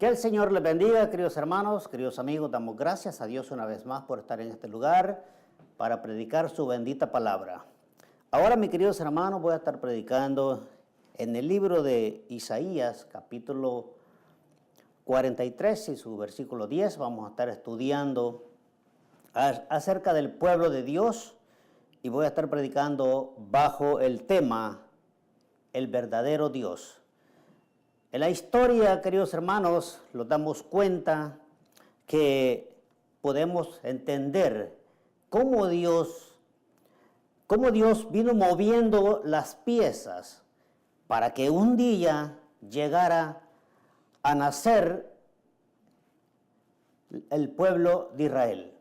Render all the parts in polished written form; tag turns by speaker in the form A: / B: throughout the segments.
A: Que el Señor les bendiga, queridos hermanos, queridos amigos. Damos gracias a Dios una vez más por estar en este lugar para predicar su bendita palabra. Ahora, mis queridos hermanos, voy a estar predicando en el libro de Isaías, capítulo 43 y su versículo 10. Vamos a estar estudiando acerca del pueblo de Dios y voy a estar predicando bajo el tema el verdadero Dios. En la historia, queridos hermanos, nos damos cuenta que podemos entender cómo Dios vino moviendo las piezas para que un día llegara a nacer el pueblo de Israel.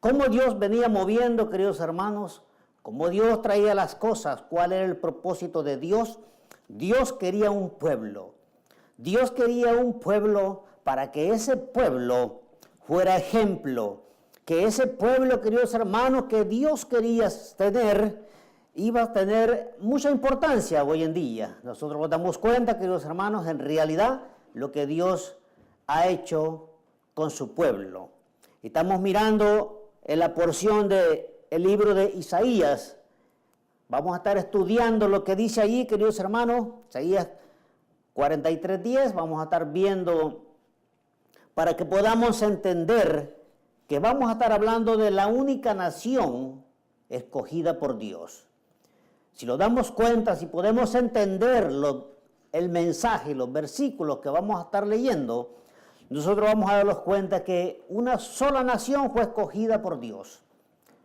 A: Cómo Dios venía moviendo, queridos hermanos, cómo Dios traía las cosas, cuál era el propósito de Dios. Dios quería un pueblo. Dios quería un pueblo para que ese pueblo fuera ejemplo, que ese pueblo, queridos hermanos, que Dios quería tener, iba a tener mucha importancia hoy en día. Nosotros nos damos cuenta, queridos hermanos, en realidad lo que Dios ha hecho con su pueblo. Estamos mirando en la porción del libro de Isaías. Vamos a estar estudiando lo que dice allí, queridos hermanos, Isaías 43:10, vamos a estar viendo para que podamos entender que vamos a estar hablando de la única nación escogida por Dios. Si nos damos cuenta, si podemos entender el mensaje, los versículos que vamos a estar leyendo, nosotros vamos a darnos cuenta que una sola nación fue escogida por Dios.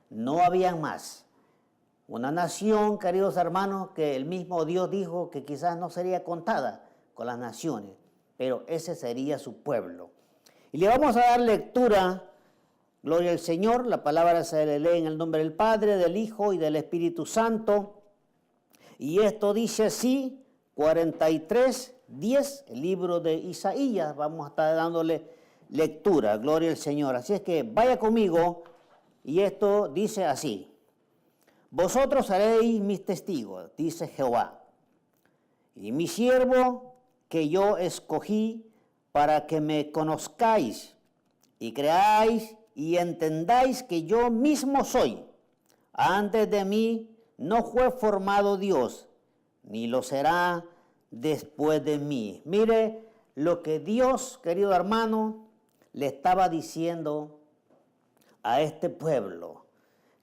A: No había más. Una nación, queridos hermanos, que el mismo Dios dijo que quizás no sería contada con las naciones, pero ese sería su pueblo. Y le vamos a dar lectura, gloria al Señor. La palabra se le lee en el nombre del Padre, del Hijo y del Espíritu Santo. Y esto dice así, 43:10, el libro de Isaías. Vamos a estar dándole lectura, gloria al Señor. Así es que vaya conmigo, y esto dice así: vosotros seréis mis testigos, dice Jehová, y mi siervo que yo escogí para que me conozcáis y creáis y entendáis que yo mismo soy. Antes de mí no fue formado Dios, ni lo será después de mí. Mire lo que Dios, querido hermano, le estaba diciendo a este pueblo,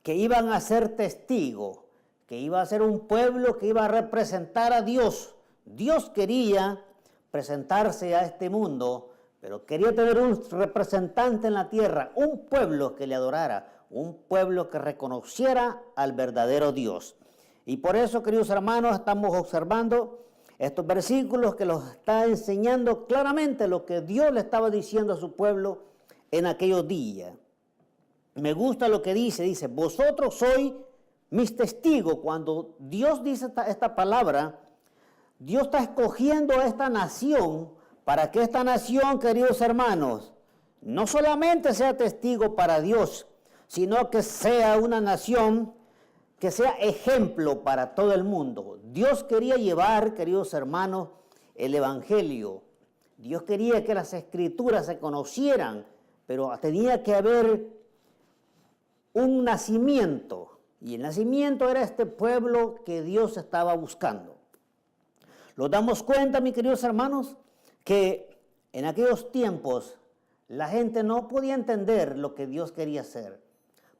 A: que iban a ser testigos, que iba a ser un pueblo que iba a representar a Dios. Dios quería presentarse a este mundo, pero quería tener un representante en la tierra, un pueblo que le adorara, un pueblo que reconociera al verdadero Dios. Y por eso, queridos hermanos, estamos observando estos versículos que los está enseñando claramente lo que Dios le estaba diciendo a su pueblo en aquellos días. Me gusta lo que dice, vosotros sois mis testigos. Cuando Dios dice esta palabra, Dios está escogiendo a esta nación para que esta nación, queridos hermanos, no solamente sea testigo para Dios, sino que sea una nación que sea ejemplo para todo el mundo. Dios quería llevar, queridos hermanos, el evangelio. Dios quería que las escrituras se conocieran, pero tenía que haber un nacimiento. Y el nacimiento era este pueblo que Dios estaba buscando. Nos damos cuenta, mis queridos hermanos, que en aquellos tiempos la gente no podía entender lo que Dios quería hacer.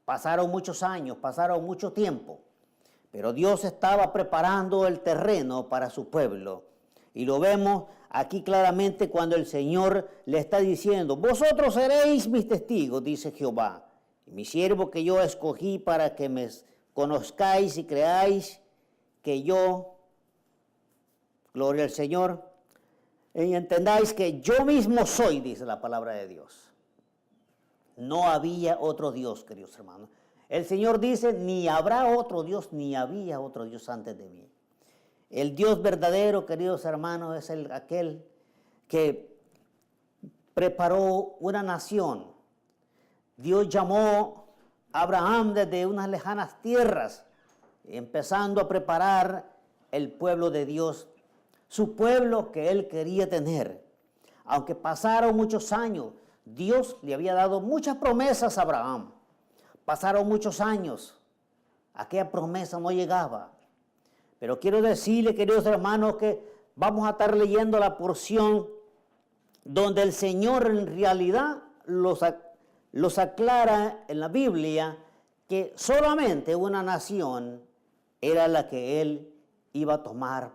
A: Pasaron muchos años, pasaron mucho tiempo, pero Dios estaba preparando el terreno para su pueblo. Y lo vemos aquí claramente cuando el Señor le está diciendo, vosotros seréis mis testigos, dice Jehová, y mi siervo que yo escogí para que me conozcáis y creáis que yo, gloria al Señor, y entendáis que yo mismo soy, dice la palabra de Dios. No había otro Dios, queridos hermanos. El Señor dice, ni habrá otro Dios, ni había otro Dios antes de mí. El Dios verdadero, queridos hermanos, es aquel que preparó una nación. Dios llamó a Abraham desde unas lejanas tierras, empezando a preparar el pueblo de Dios, su pueblo que él quería tener. aunque pasaron muchos años, Dios le había dado muchas promesas a Abraham. Pasaron muchos años, aquella promesa no llegaba. Pero quiero decirle, queridos hermanos, que vamos a estar leyendo la porción donde el Señor en realidad los aclara en la Biblia que solamente una nación era la que Él iba a tomar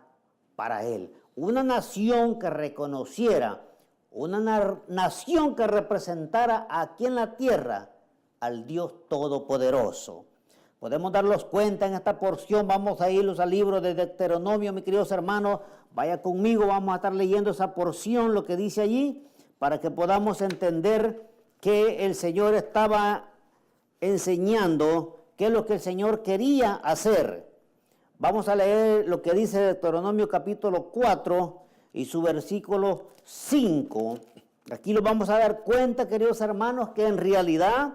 A: para Él. Una nación que reconociera, una nación que representara aquí en la tierra al Dios Todopoderoso. Podemos darnos cuenta en esta porción, vamos a irnos al libro de Deuteronomio, mis queridos hermanos, vaya conmigo, vamos a estar leyendo esa porción, lo que dice allí, para que podamos entender que el Señor estaba enseñando qué es lo que el Señor quería hacer. Vamos a leer lo que dice Deuteronomio capítulo 4 y su versículo 5. Aquí lo vamos a dar cuenta, queridos hermanos, que en realidad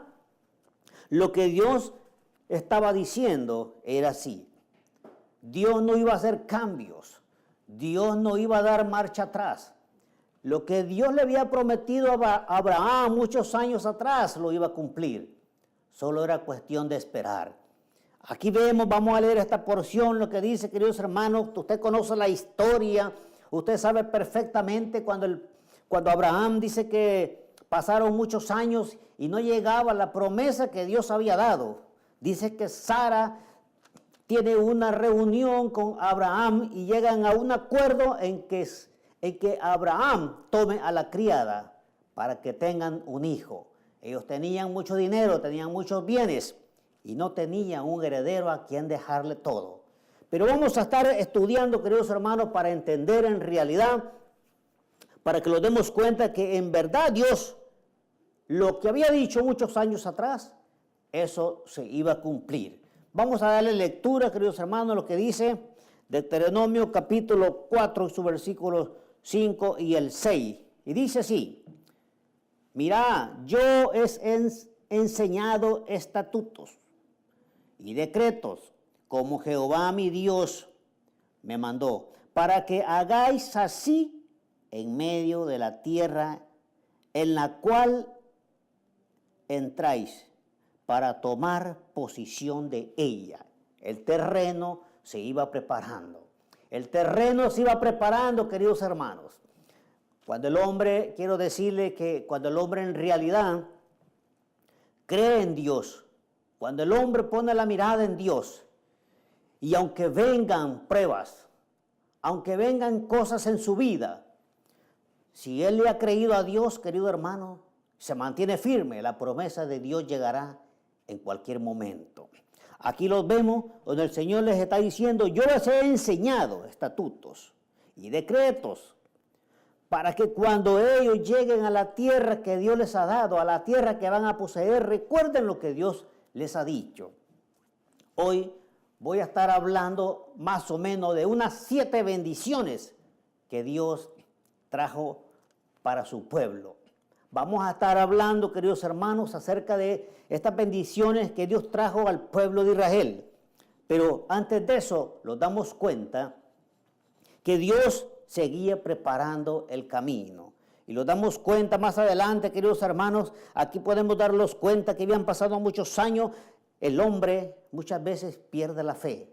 A: lo que Dios estaba diciendo era así. Dios no iba a hacer cambios. Dios no iba a dar marcha atrás. Lo que Dios le había prometido a Abraham muchos años atrás lo iba a cumplir. Solo era cuestión de esperar. Aquí vemos, vamos a leer esta porción, lo que dice, queridos hermanos, usted conoce la historia, usted sabe perfectamente cuando Abraham dice que pasaron muchos años y no llegaba la promesa que Dios había dado. Dice que Sara tiene una reunión con Abraham y llegan a un acuerdo en que Abraham tome a la criada para que tengan un hijo. Ellos tenían mucho dinero, tenían muchos bienes y no tenían un heredero a quien dejarle todo. Pero vamos a estar estudiando, queridos hermanos, para entender en realidad, para que nos demos cuenta que en verdad Dios, lo que había dicho muchos años atrás, eso se iba a cumplir. Vamos a darle lectura, queridos hermanos, lo que dice Deuteronomio capítulo 4, su versículo 5 y el 6. Y dice así: mirá, yo he enseñado estatutos y decretos como Jehová mi Dios me mandó, para que hagáis así en medio de la tierra en la cual entráis, para tomar posición de ella. El terreno se iba preparando. El terreno se iba preparando, queridos hermanos. Cuando el hombre, quiero decirle que cuando el hombre en realidad cree en Dios, cuando el hombre pone la mirada en Dios, y aunque vengan pruebas, aunque vengan cosas en su vida, si él le ha creído a Dios, querido hermano, se mantiene firme, la promesa de Dios llegará en cualquier momento. Aquí los vemos donde el Señor les está diciendo: yo les he enseñado estatutos y decretos para que cuando ellos lleguen a la tierra que Dios les ha dado, a la tierra que van a poseer, recuerden lo que Dios les ha dicho. Hoy voy a estar hablando más o menos de unas 7 bendiciones que Dios trajo para su pueblo. Vamos a estar hablando, queridos hermanos, acerca de estas bendiciones que Dios trajo al pueblo de Israel. Pero antes de eso, nos damos cuenta que Dios seguía preparando el camino. Y nos damos cuenta más adelante, queridos hermanos, aquí podemos darnos cuenta que habían pasado muchos años, el hombre muchas veces pierde la fe.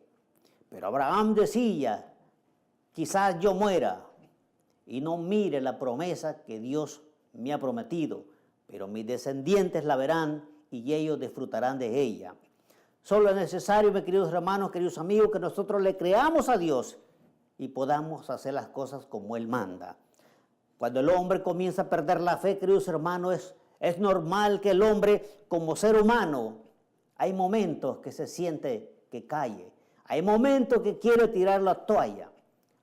A: Pero Abraham decía: quizás yo muera y no mire la promesa que Dios me ha prometido, pero mis descendientes la verán y ellos disfrutarán de ella. Solo es necesario, mis queridos hermanos, queridos amigos, que nosotros le creamos a Dios y podamos hacer las cosas como Él manda. Cuando el hombre comienza a perder la fe, queridos hermanos, es normal que el hombre, como ser humano, hay momentos que se siente que cae, hay momentos que quiere tirar la toalla,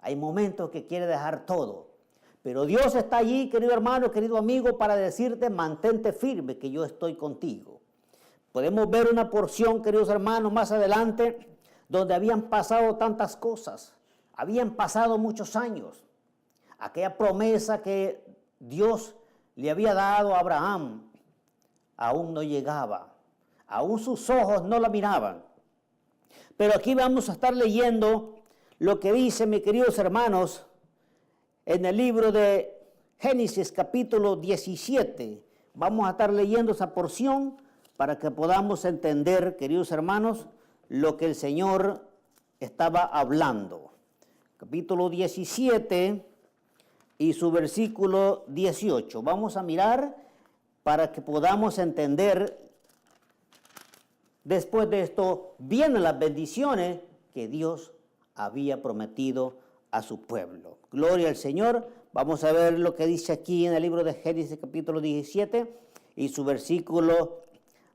A: hay momentos que quiere dejar todo. Pero Dios está allí, querido hermano, querido amigo, para decirte: mantente firme, que yo estoy contigo. Podemos ver una porción, queridos hermanos, más adelante, donde habían pasado tantas cosas. Habían pasado muchos años. Aquella promesa que Dios le había dado a Abraham aún no llegaba. Aún sus ojos no la miraban. Pero aquí vamos a estar leyendo lo que dice, mis queridos hermanos, en el libro de Génesis capítulo 17. Vamos a estar leyendo esa porción para que podamos entender, queridos hermanos, lo que el Señor estaba hablando. Capítulo 17 y su versículo 18. Vamos a mirar para que podamos entender. Después de esto vienen las bendiciones que Dios había prometido a su pueblo. Gloria al Señor. Vamos a ver lo que dice aquí en el libro de Génesis capítulo 17 y su versículo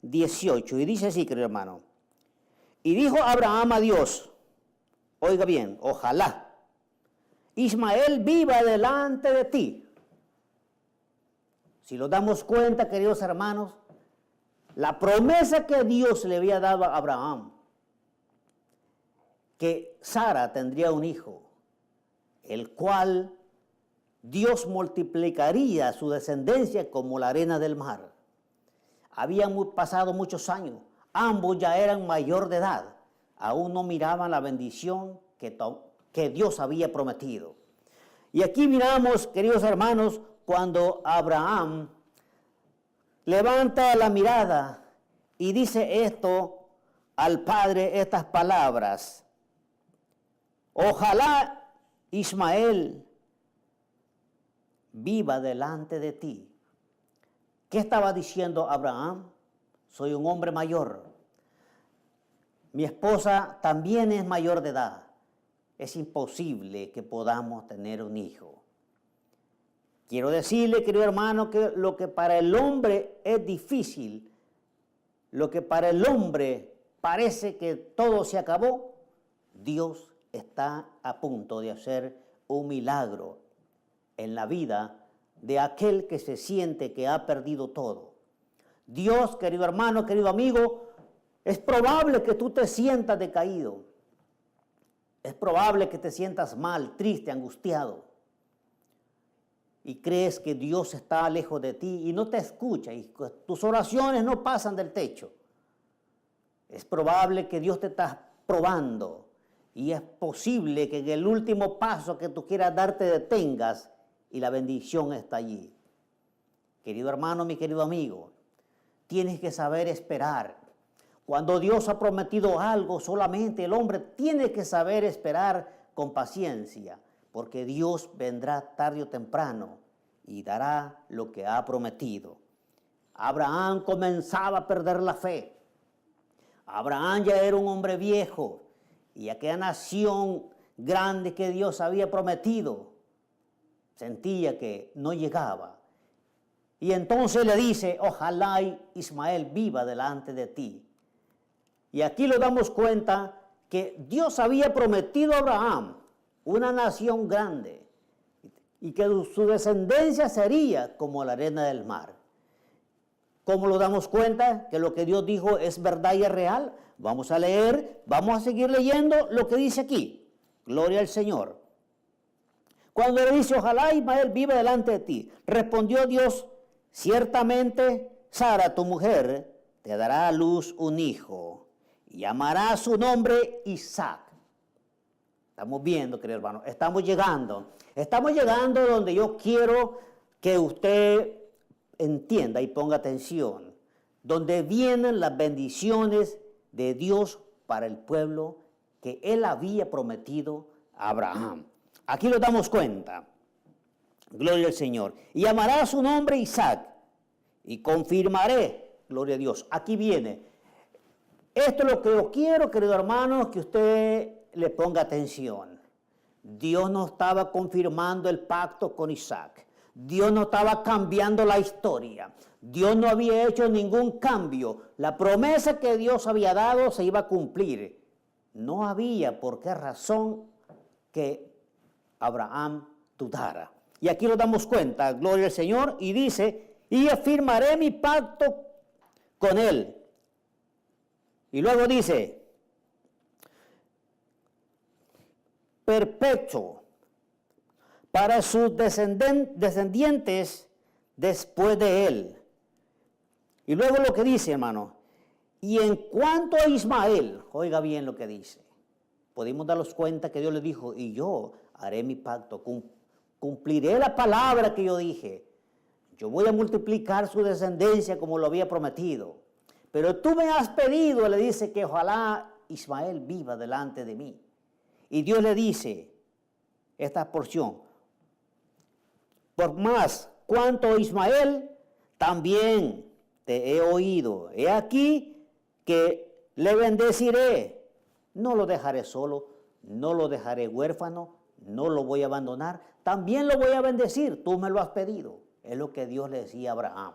A: 18. Y dice así, querido hermano. Y dijo Abraham a Dios, oiga bien, ojalá Ismael viva delante de ti. Si nos damos cuenta, queridos hermanos, la promesa que Dios le había dado a Abraham, que Sara tendría un hijo, el cual Dios multiplicaría su descendencia como la arena del mar. Habían pasado muchos años, ambos ya eran mayor de edad, aún no miraban la bendición que Dios había prometido. Y aquí miramos, queridos hermanos, cuando Abraham levanta la mirada y dice esto al Padre, estas palabras: ojalá Ismael viva delante de ti. ¿Qué estaba diciendo Abraham? Soy un hombre mayor. Mi esposa también es mayor de edad. Es imposible que podamos tener un hijo. Quiero decirle, querido hermano, que lo que para el hombre es difícil, lo que para el hombre parece que todo se acabó, Dios está a punto de hacer un milagro en la vida de aquel que se siente que ha perdido todo. Dios, querido hermano, querido amigo, es probable que tú te sientas decaído. Es probable que te sientas mal, triste, angustiado. Y crees que Dios está lejos de ti y no te escucha y tus oraciones no pasan del techo. Es probable que Dios te está probando y es posible que en el último paso que tú quieras dar te detengas y la bendición está allí. Querido hermano, mi querido amigo, tienes que saber esperar. Cuando Dios ha prometido algo, solamente el hombre tiene que saber esperar con paciencia, porque Dios vendrá tarde o temprano y dará lo que ha prometido. Abraham comenzaba a perder la fe. Abraham ya era un hombre viejo y aquella nación grande que Dios había prometido sentía que no llegaba. Y entonces le dice, ojalá Ismael viva delante de ti. Y aquí lo damos cuenta que Dios había prometido a Abraham una nación grande y que su descendencia sería como la arena del mar. ¿Cómo lo damos cuenta que lo que Dios dijo es verdad y es real? Vamos a leer, vamos a seguir leyendo lo que dice aquí. Gloria al Señor. Cuando le dice, ojalá Ismael viva delante de ti, respondió Dios, ciertamente Sara, tu mujer, te dará a luz un hijo y llamará su nombre Isaac. Estamos viendo, querido hermano, estamos llegando donde yo quiero que usted entienda y ponga atención, donde vienen las bendiciones de Dios para el pueblo que Él había prometido a Abraham. Aquí lo damos cuenta. Gloria al Señor. Y llamará su nombre Isaac y confirmaré, gloria a Dios. Aquí viene. Esto es lo que yo quiero, querido hermano, que usted le ponga atención. Dios no estaba confirmando el pacto con Isaac. Dios no estaba cambiando la historia. Dios no había hecho ningún cambio. La promesa que Dios había dado se iba a cumplir. No había por qué razón que Abraham dudara. Y aquí lo damos cuenta, gloria al Señor, y dice, y afirmaré mi pacto con él. Y luego dice, perpetuo para sus descendientes después de él. Y luego lo que dice, hermano, y en cuanto a Ismael, oiga bien lo que dice, podemos darnos cuenta que Dios le dijo, y yo haré mi pacto cumpliré la palabra que yo dije. Yo voy a multiplicar su descendencia como lo había prometido. Pero tú me has pedido, le dice, que ojalá Ismael viva delante de mí. Y Dios le dice esta porción: por más cuanto Ismael, también te he oído. He aquí que le bendeciré. No lo dejaré solo, no lo dejaré huérfano, no lo voy a abandonar. También lo voy a bendecir, tú me lo has pedido. Es lo que Dios le decía a Abraham.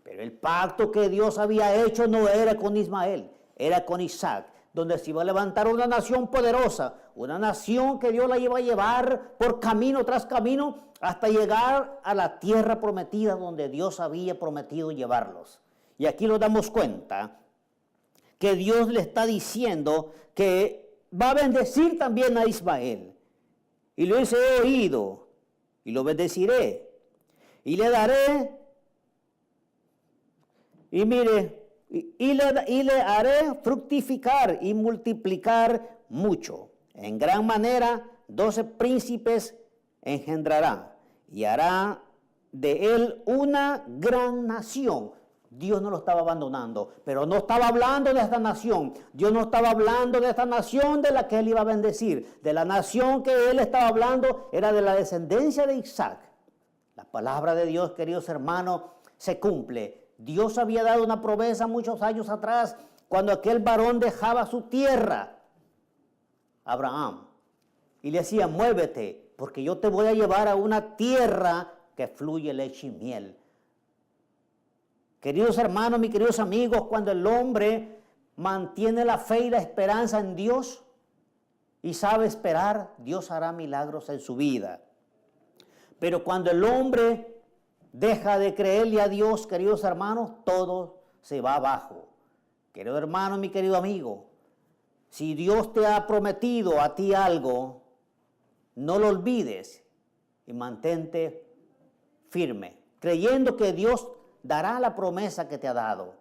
A: Pero el pacto que Dios había hecho no era con Ismael, era con Isaac, donde se iba a levantar una nación poderosa, una nación que Dios la iba a llevar por camino tras camino hasta llegar a la tierra prometida donde Dios había prometido llevarlos. Y aquí nos damos cuenta que Dios le está diciendo que va a bendecir también a Ismael. Y lo dice: he oído y lo bendeciré y le daré. Y mire, y le haré fructificar y multiplicar mucho. En gran manera 12 príncipes engendrará y hará de él una gran nación. Dios no lo estaba abandonando, pero no estaba hablando de esta nación. Dios no estaba hablando de esta nación de la que él iba a bendecir. De la nación que él estaba hablando era de la descendencia de Isaac. La palabra de Dios, queridos hermanos, se cumple. Dios había dado una promesa muchos años atrás, cuando aquel varón dejaba su tierra, Abraham, y le decía: muévete, porque yo te voy a llevar a una tierra que fluye leche y miel. Queridos hermanos, mis queridos amigos, cuando el hombre mantiene la fe y la esperanza en Dios y sabe esperar, Dios hará milagros en su vida. Pero cuando el hombre deja de creerle a Dios, queridos hermanos, todo se va abajo. Querido hermano, mi querido amigo, si Dios te ha prometido a ti algo, no lo olvides y mantente firme, creyendo que Dios dará la promesa que te ha dado.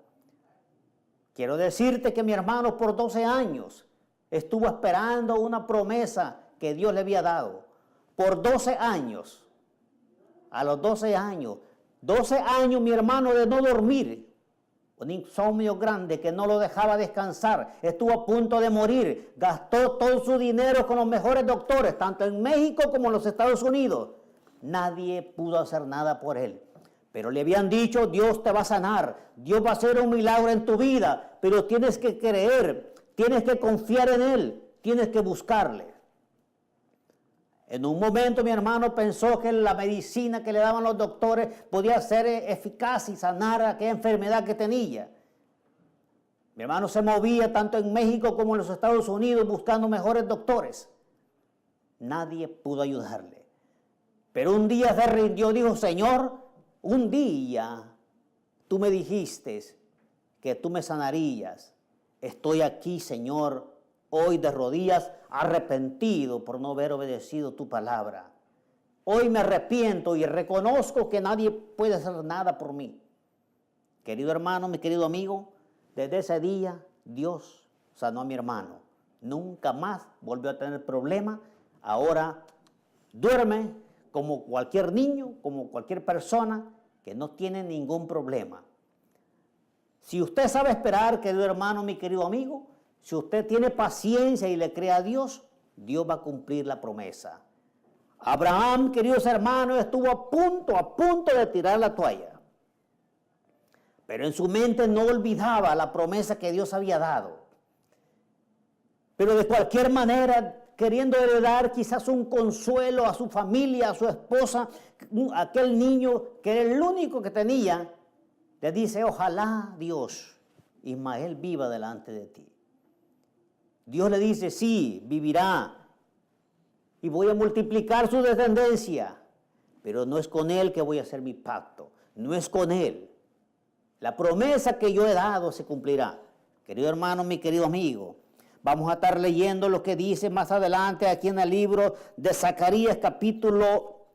A: Quiero decirte que mi hermano por 12 años estuvo esperando una promesa que Dios le había dado. Por 12 años. A los 12 años mi hermano, de no dormir, un insomnio grande que no lo dejaba descansar, estuvo a punto de morir, gastó todo su dinero con los mejores doctores, tanto en México como en los Estados Unidos. Nadie pudo hacer nada por él. Pero le habían dicho: Dios te va a sanar, Dios va a hacer un milagro en tu vida, pero tienes que creer, tienes que confiar en Él, tienes que buscarle. En un momento mi hermano pensó que la medicina que le daban los doctores podía ser eficaz y sanar aquella enfermedad que tenía. Mi hermano se movía tanto en México como en los Estados Unidos buscando mejores doctores. Nadie pudo ayudarle. Pero un día se rindió, dijo: Señor, un día tú me dijiste que tú me sanarías. Estoy aquí, Señor, hoy de rodillas, arrepentido por no haber obedecido tu palabra. Hoy me arrepiento y reconozco que nadie puede hacer nada por mí. Querido hermano, mi querido amigo, desde ese día Dios sanó a mi hermano. Nunca más volvió a tener problema. Ahora duerme como cualquier niño, como cualquier persona que no tiene ningún problema. Si usted sabe esperar, querido hermano, mi querido amigo, si usted tiene paciencia y le cree a Dios, Dios va a cumplir la promesa. Abraham, queridos hermanos, estuvo a punto de tirar la toalla. Pero en su mente no olvidaba la promesa que Dios había dado. Pero de cualquier manera, queriendo heredar quizás un consuelo a su familia, a su esposa, aquel niño que era el único que tenía, le dice: ojalá, Dios, Ismael viva delante de ti. Dios le dice: sí, vivirá y voy a multiplicar su descendencia, pero no es con él que voy a hacer mi pacto, no es con él. La promesa que yo he dado se cumplirá. Querido hermano, mi querido amigo, vamos a estar leyendo lo que dice más adelante aquí en el libro de Zacarías, capítulo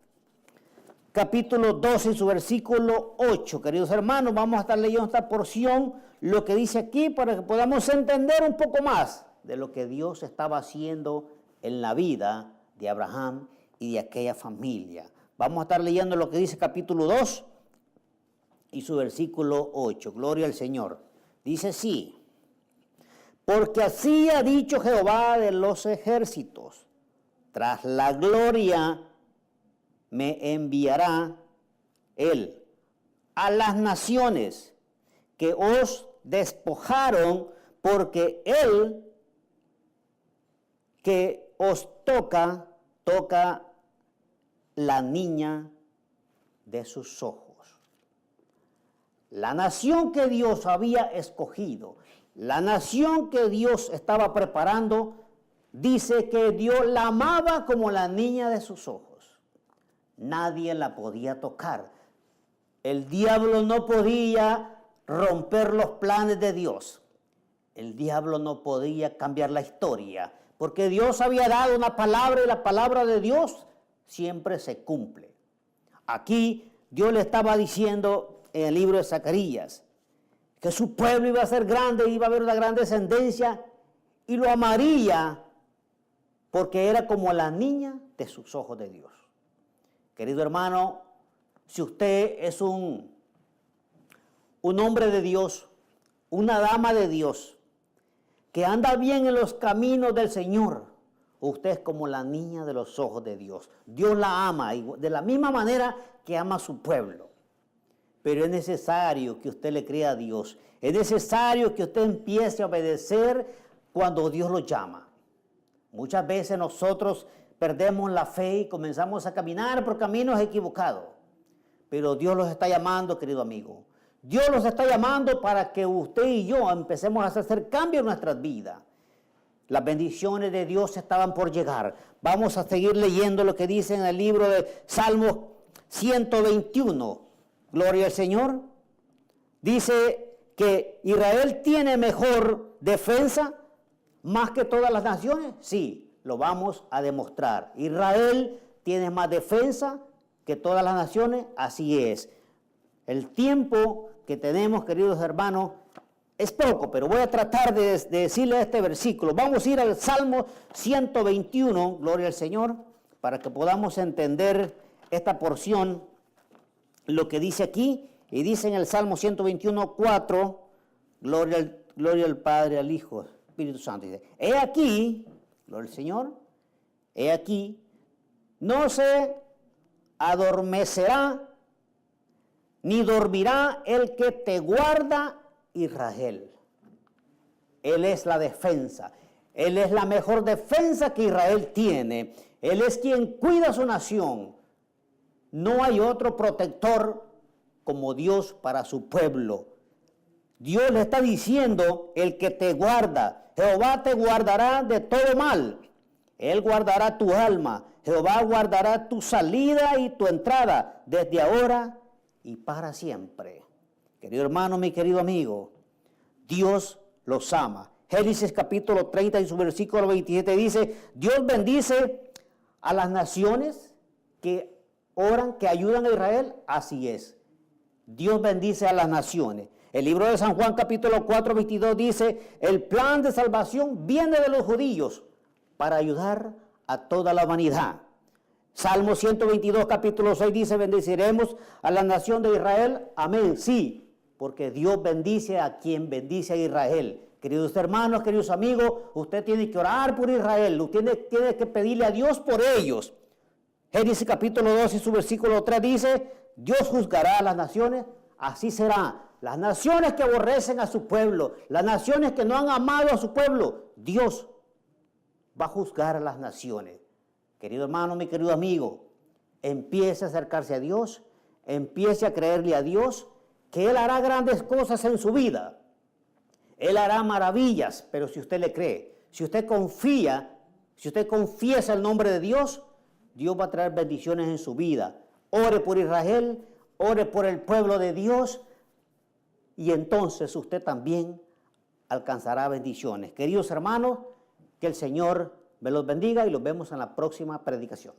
A: 12, su versículo 8. Queridos hermanos, vamos a estar leyendo esta porción, lo que dice aquí, para que podamos entender un poco más de lo que Dios estaba haciendo en la vida de Abraham y de aquella familia. Vamos a estar leyendo lo que dice capítulo 2 y su versículo 8. Gloria al Señor. Dice así: porque así ha dicho Jehová de los ejércitos, tras la gloria me enviará él a las naciones que os despojaron, porque él que os toca la niña de sus ojos. La nación que Dios había escogido, la nación que Dios estaba preparando, dice que Dios la amaba como la niña de sus ojos. Nadie la podía tocar. El diablo no podía romper los planes de Dios. El diablo no podía cambiar la historia, porque Dios había dado una palabra y la palabra de Dios siempre se cumple. Aquí Dios le estaba diciendo en el libro de Zacarías que su pueblo iba a ser grande, iba a haber una gran descendencia y lo amaría porque era como la niña de sus ojos de Dios. Querido hermano, si usted es un hombre de Dios, una dama de Dios, que anda bien en los caminos del Señor, usted es como la niña de los ojos de Dios. Dios la ama de la misma manera que ama a su pueblo. Pero es necesario que usted le crea a Dios. Es necesario que usted empiece a obedecer cuando Dios lo llama. Muchas veces nosotros perdemos la fe y comenzamos a caminar por caminos equivocados. Pero Dios los está llamando, querido amigo. Dios los está llamando para que usted y yo empecemos a hacer cambios en nuestras vidas. Las bendiciones de Dios estaban por llegar. Vamos a seguir leyendo lo que dice en el libro de Salmos 121. Gloria al Señor. Dice que Israel tiene mejor defensa más que todas las naciones. Sí, lo vamos a demostrar. Israel tiene más defensa que todas las naciones. Así es. El tiempo que tenemos, queridos hermanos, es poco, pero voy a tratar de decirle este versículo. Vamos a ir al Salmo 121, gloria al Señor, para que podamos entender esta porción, lo que dice aquí. Y dice en el Salmo 121, 4, gloria al Padre, al Hijo, Espíritu Santo. Dice, he aquí, gloria al Señor, he aquí, no se adormecerá ni dormirá el que te guarda, Israel. Él es la defensa. Él es la mejor defensa que Israel tiene. Él es quien cuida a su nación. No hay otro protector como Dios para su pueblo. Dios le está diciendo, el que te guarda, Jehová te guardará de todo mal. Él guardará tu alma. Jehová guardará tu salida y tu entrada desde ahora y para siempre. Querido hermano, mi querido amigo, Dios los ama. Génesis capítulo 30 y su versículo 27 dice, Dios bendice a las naciones que oran, que ayudan a Israel. Así es. Dios bendice a las naciones. El libro de San Juan capítulo 4, 22 dice, el plan de salvación viene de los judíos para ayudar a toda la humanidad. Salmo 122, capítulo 6 dice, bendeciremos a la nación de Israel. Amén. Sí, porque Dios bendice a quien bendice a Israel. Queridos hermanos, queridos amigos, usted tiene que orar por Israel. Usted tiene que pedirle a Dios por ellos. Génesis capítulo 2 y su versículo 3 dice, Dios juzgará a las naciones, así será. Las naciones que aborrecen a su pueblo, las naciones que no han amado a su pueblo, Dios va a juzgar a las naciones. Querido hermano, mi querido amigo, empiece a acercarse a Dios, empiece a creerle a Dios, que Él hará grandes cosas en su vida. Él hará maravillas, pero si usted le cree, si usted confía, si usted confiesa el nombre de Dios, Dios va a traer bendiciones en su vida. Ore por Israel, ore por el pueblo de Dios, y entonces usted también alcanzará bendiciones. Queridos hermanos, que el Señor me los bendiga y los vemos en la próxima predicación.